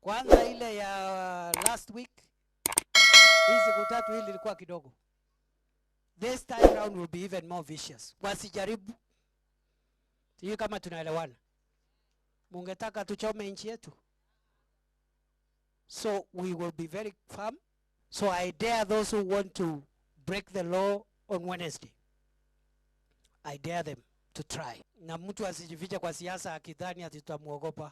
Kwanza ile ya last week, hii siku tatu hili ilikuwa kidogo. This time round will be even more vicious. Wasijaribu. Sijui kama tunaelewana. Mungetaka tuchome nchi yetu. So we will be very firm. So I dare those who want to break the law on Wednesday. I dare them to try. Na mtu asijifiche kwa siasa akidhani ati tutamuogopa.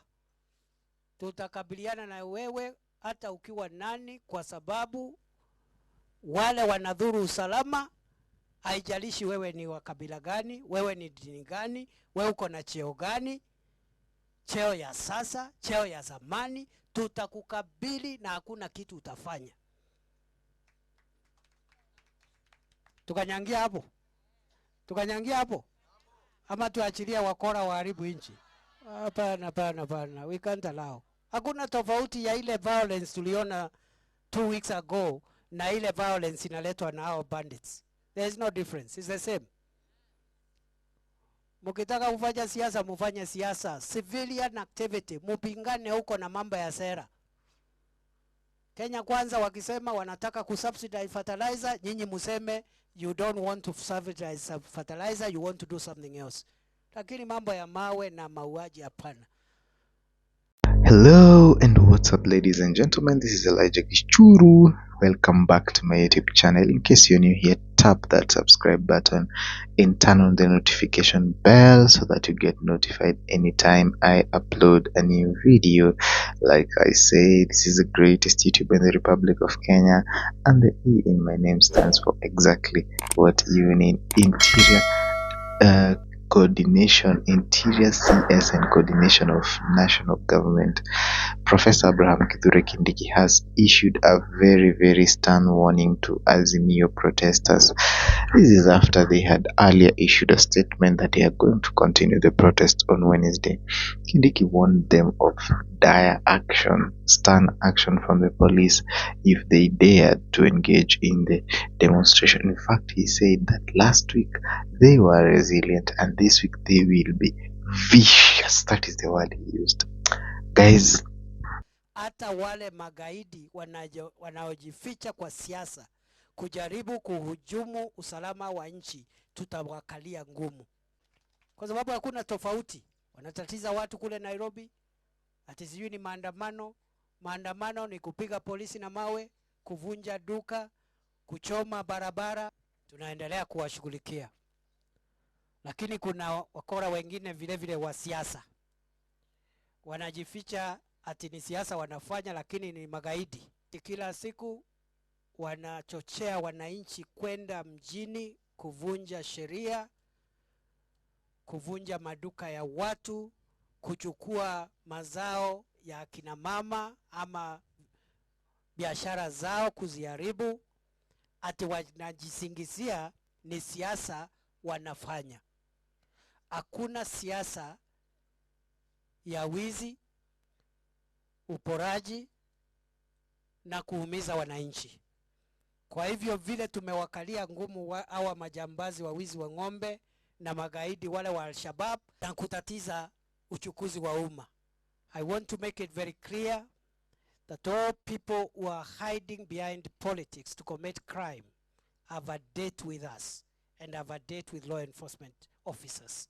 Tutakabiliana na wewe hata ukiwa nani, kwa sababu wale wanadhuru usalama, haijalishi wewe ni wa kabila gani, wewe ni dini gani, wewe uko na cheo gani, cheo ya sasa, cheo ya zamani, tutakukabili na hakuna kitu utafanya. Tukanyangia hapo? Tukanyangia hapo? Ama tuachilia wakora waharibu nchi? Hapana, hapana, hapana. We can't allow. Hakuna tofauti ya ile violence tuliona 2 weeks ago na ile violence inaletwa na hao bandits. There is no difference. It's the same. Mukitaka kufanya siasa, mufanye siasa. Civilian activity. Mupingane huko na mambo ya sera. Kenya Kwanza wakisema wanataka kusubsidize fertilizer, nyinyi museme you don't want to subsidize fertilizer, you want to do something else. Lakini mambo ya mawe na mauaji hapana. Hello and what's up, ladies and gentlemen, this is Elijah Gichuru. Welcome back to my YouTube channel. In case you're new here, tap that subscribe button and turn on the notification bell so that you get notified anytime I upload a new video. Like I say, this is the greatest YouTuber in the Republic of Kenya, and the E in my name stands for exactly what you need: interior coordination, interior CS and coordination of national government. Professor Kindiki has issued a very stern warning to Azimio protesters. This is after they had earlier issued a statement that they are going to continue the protest on Wednesday. Kindiki warned them of dire action, stern action from the police if they dared to engage in the demonstration. In fact, he said that last week they were resilient and this week they will be vicious. That is the word he used. Guys, hata wale magaidi wanaojificha kwa siasa kujaribu kuhujumu usalama wa nchi, tutawakalia ngumu. Kwa sababu hakuna tofauti. Wanatatiza watu kule Nairobi, ati sijui ni maandamano. Maandamano ni kupiga polisi na mawe, kuvunja duka, kuchoma barabara. Tunaendelea kuwashughulikia. Lakini kuna wakora wengine vile vile wa siasa. Wanajificha ati ni siasa wanafanya, lakini ni magaidi. Kila siku wanachochea wananchi kwenda mjini kuvunja sheria, kuvunja maduka ya watu, kuchukua mazao ya akina mama ama biashara zao kuziharibu, ati wanajisingizia ni siasa wanafanya. Hakuna siasa ya wizi, uporaji na kuumiza wananchi. Kwa hivyo vile tumewakalia ngumu hawa majambazi wa wizi wa ng'ombe na magaidi wale wa Al-Shabaab na kutatiza uchukuzi wa umma. I want to make it very clear that all people who are hiding behind politics to commit crime have a date with us and have a date with law enforcement officers.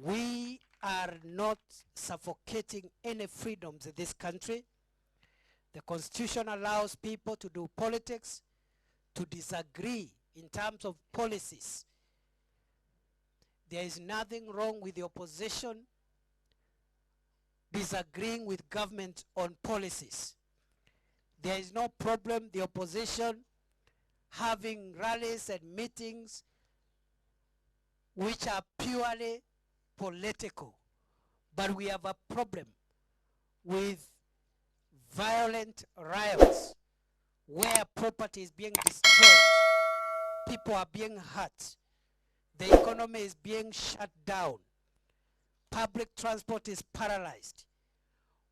We are not suffocating any freedoms in this country. The Constitution allows people to do politics, to disagree in terms of policies. There is nothing wrong with the opposition disagreeing with government on policies. There is no problem the opposition having rallies and meetings which are purely political. But we have a problem with violent riots where property is being destroyed, people are being hurt, the economy is being shut down, public transport is paralyzed.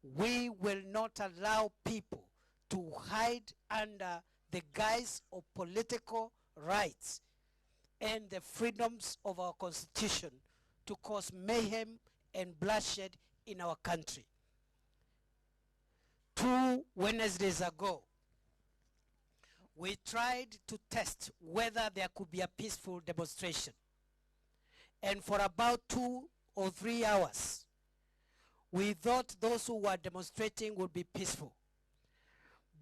We will not allow people to hide under the guise of political rights and the freedoms of our constitution to cause mayhem and bloodshed in our country. 2 Wednesdays ago, we tried to test whether there could be a peaceful demonstration. And for about 2 or 3 hours, we thought those who were demonstrating would be peaceful.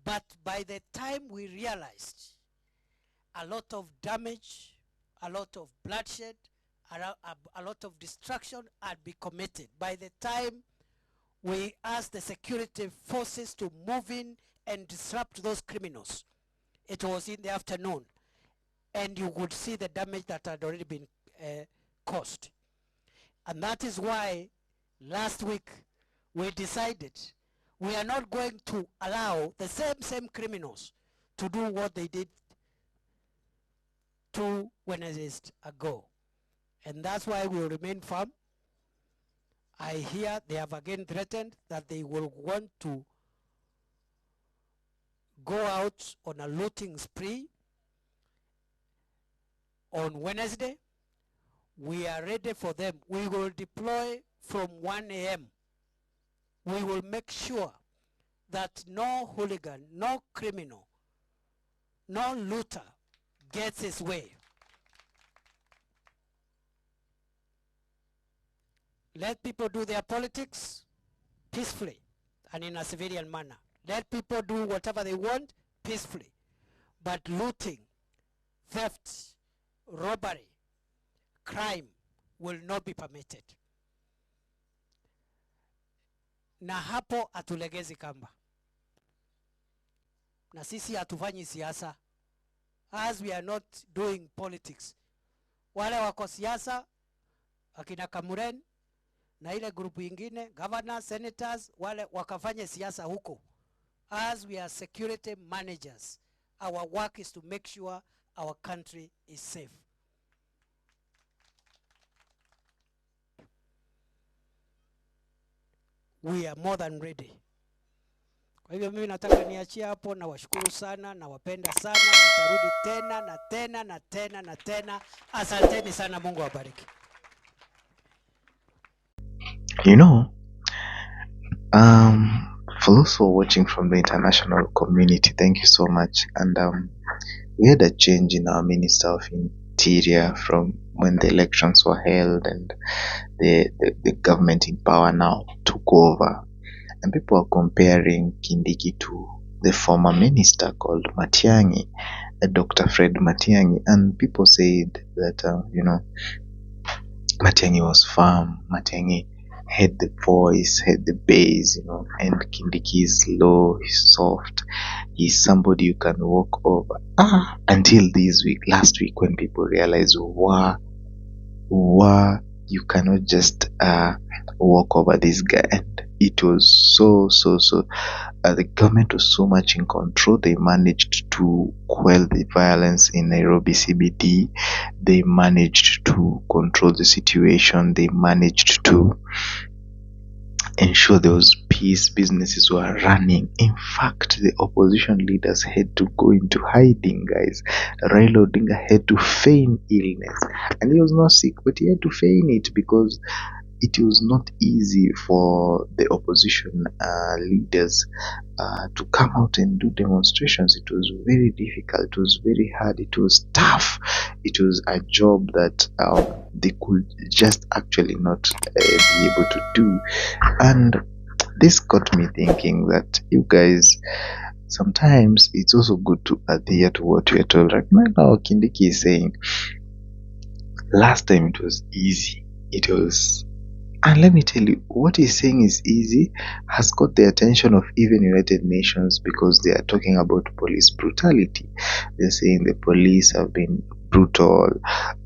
But by the time we realized a lot of damage, a lot of bloodshed, a lot of destruction had been committed. By the time we asked the security forces to move in and disrupt those criminals, it was in the afternoon, and you would see the damage that had already been caused. And that is why last week we decided we are not going to allow the same criminals to do what they did 2 Wednesdays ago. And that's why we will remain firm. I hear they have again threatened that they will want to go out on a looting spree on Wednesday. We are ready for them. We will deploy from 1 a.m. We will make sure that no hooligan, no criminal, no looter gets his way. Let people do their politics peacefully and in a civilian manner. Let people do whatever they want peacefully. But looting, theft, robbery, crime will not be permitted. Na hapo hatulegezi kamba. Na sisi hatufanyi siasa. As we are not doing politics. Wale wako siasa, akina Kamuren, na ile grupu ingine, governors, senators, wale wakafanye siasa huko. As we are security managers, our work is to make sure our country is safe. We are more than ready. Kwa hivyo mimi nataka niachie hapo, na washukuru sana, na wapenda sana, nitarudi tena na tena na tena na tena. Asanteni sana, Mungu awabariki. You know, for those who are watching from the international community, thank you so much. And we had a change in our Minister of Interior from when the elections were held, and the government in power now took over. And people are comparing Kindiki to the former minister called Matiang'i, Dr. Fred Matiang'i. And people said that, Matiang'i was firm, Matiang'i had the voice, had the bass, and Kindiki is low, he's soft, he's somebody you can walk over. Until last week, when people realized, wow, you cannot just walk over this guy. And it was so the government was so much in control. They managed to quell the violence in Nairobi CBD. They managed to control the situation. They managed to ensure there was peace. Businesses were running. In fact, the opposition leaders had to go into hiding, guys. Raila Odinga had to feign illness, and he was not sick, but he had to feign it because it was not easy for the opposition leaders to come out and do demonstrations. It was very difficult. It was very hard. It was tough. It was a job that they could just actually not be able to do. And this got me thinking that you guys, sometimes it's also good to adhere to what we are told. Right now, Kindiki is saying, last time it was easy. And let me tell you, what he's saying is easy has got the attention of even United Nations, because they are talking about police brutality. They're saying the police have been brutal.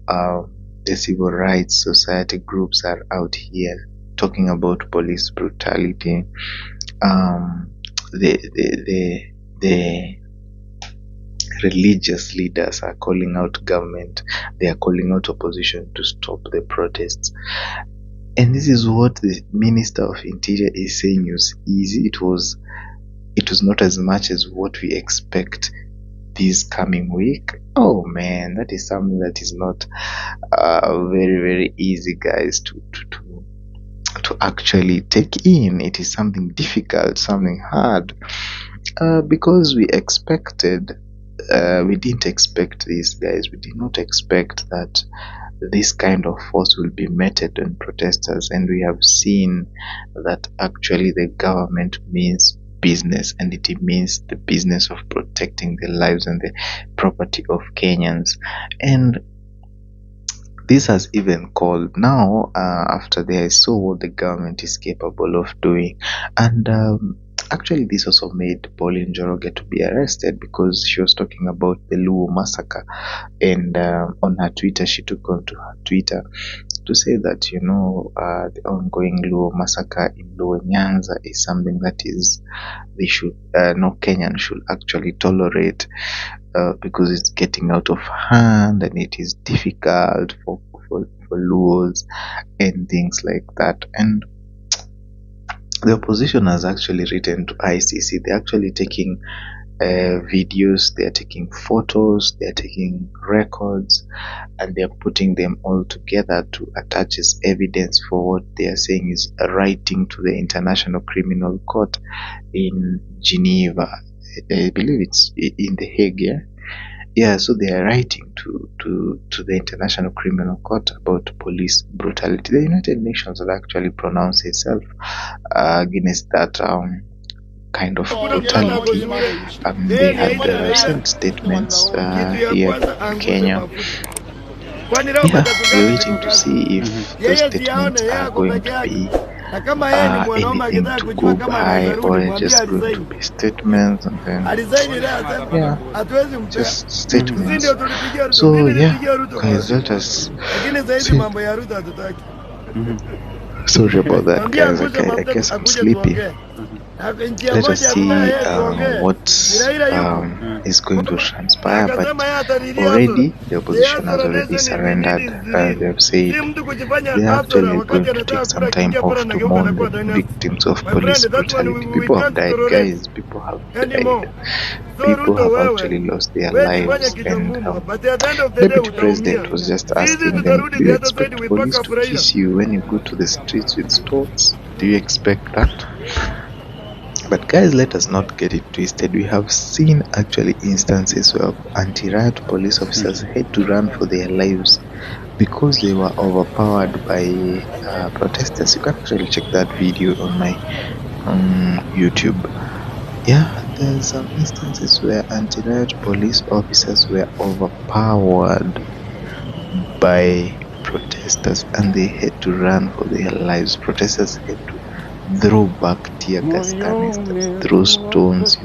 The civil rights society groups are out here talking about police brutality. The religious leaders are calling out government. They are calling out opposition to stop the protests. And this is what the Minister of Interior is saying is easy. It was not as much as what we expect this coming week. Oh man, that is something that is not very, very easy, guys, to to actually take in. It is something difficult, something hard, because we didn't expect this, guys. We did not expect that this kind of force will be meted on protesters, and we have seen that actually the government means business, and it means the business of protecting the lives and the property of Kenyans. And this has even called now, after they saw what the government is capable of doing. And actually, this also made Pauline Njoroge to be arrested, because she was talking about the Luo massacre. And on her Twitter, she took onto her Twitter to say that, the ongoing Luo massacre in Luo Nyanza is something that is, they should, no Kenyan should actually tolerate, because it's getting out of hand, and it is difficult for Luos and things like that. And the opposition has actually written to ICC. They're actually taking videos, they're taking photos, they're taking records, and they're putting them all together to attach as evidence for what they are saying is writing to the International Criminal Court in Geneva. I believe it's in The Hague, yeah? Yeah, so they are writing to the International Criminal Court about police brutality. The United Nations have actually pronounced itself against that kind of brutality. They had sent statements here to Kenya. Yeah, we're waiting to see if those statements are going to be anything to go by, or just going to be statements, and then yeah, just statements. So yeah, guys, let us see. Sorry about that, guys. Okay, I guess I'm sleepy. Let us see what is going to transpire. But already the opposition has already surrendered. They have said they are actually going to take some time off to mourn the victims of police brutality. People have died, guys. People have died. People have actually lost their lives. And Deputy President was just asking them, do you expect police to kiss you when you go to the streets with storks? Do you expect that? But guys, let us not get it twisted. We have seen actually instances where anti-riot police officers had to run for their lives because they were overpowered by protesters. You can actually check that video on my YouTube. Yeah, there's some instances where anti-riot police officers were overpowered by protesters, and they had to run for their lives. Protesters had to throw back tear gas canisters, throw stones.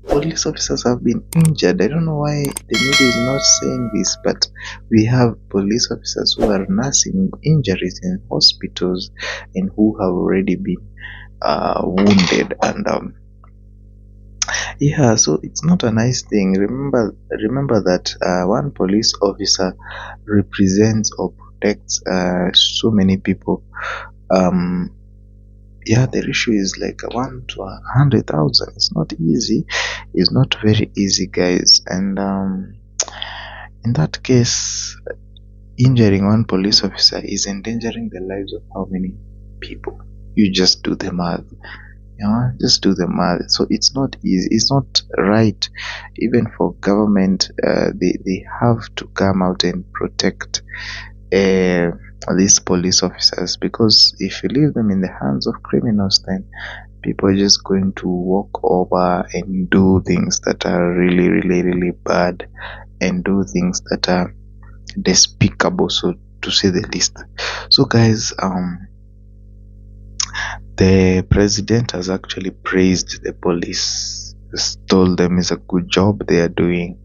Police officers have been injured. I don't know why the media is not saying this, but we have police officers who are nursing injuries in hospitals and who have already been wounded. And yeah, so it's not a nice thing. Remember that one police officer represents or protects so many people. Yeah, the ratio is like 1 to 100,000. It's not easy. It's not very easy, guys. And in that case, injuring one police officer is endangering the lives of how many people? You just do the math. Just do the math. So it's not easy. It's not right. Even for government, they have to come out and protect these police officers, because if you leave them in the hands of criminals, then people are just going to walk over and do things that are really, really, really bad, and do things that are despicable, so to say the least. So guys, the president has actually praised the police, told them it's a good job they are doing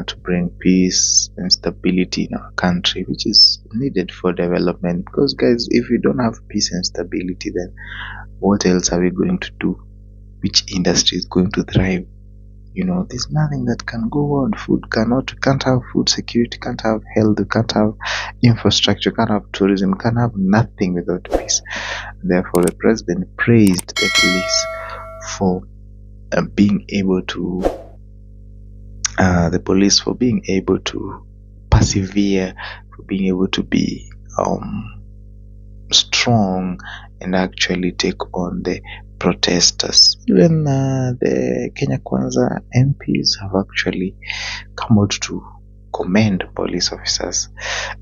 to bring peace and stability in our country, which is needed for development. Because guys, if we don't have peace and stability, then what else are we going to do? Which industry is going to thrive? There's nothing that can go on. Can't have food security, can't have health, can't have infrastructure, can't have tourism, can't have nothing without peace. Therefore, the president praised the police for being able to persevere, for being able to be strong and actually take on the protesters. Even the Kenya Kwanza MPs have actually come out to commend police officers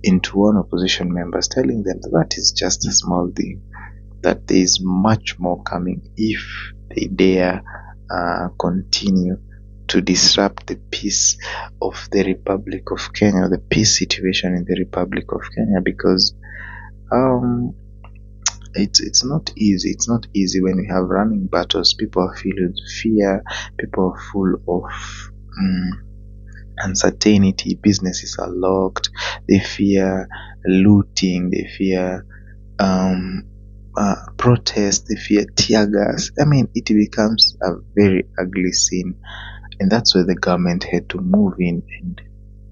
into one opposition members, telling them that is just a small thing, that there is much more coming if they dare continue to disrupt the peace of the Republic of Kenya, the peace situation in the Republic of Kenya, because it's not easy. It's not easy when we have running battles. People are filled with fear. People are full of uncertainty. Businesses are locked. They fear looting. They fear protest. They fear tear gas. I mean, it becomes a very ugly scene, and that's where the government had to move in and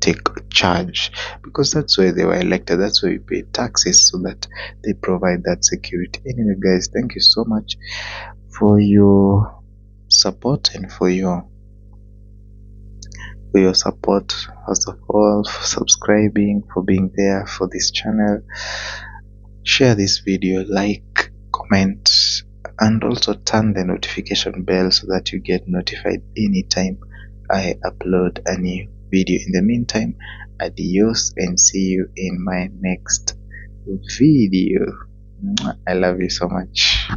take charge, because that's why they were elected. That's why we pay taxes, so that they provide that security. Anyway, guys, thank you so much for your support and for your support. First of all, for subscribing, for being there for this channel. Share this video, like, comment, and also turn the notification bell so that you get notified anytime I upload a new video. In the meantime, adios and see you in my next video. I love you so much.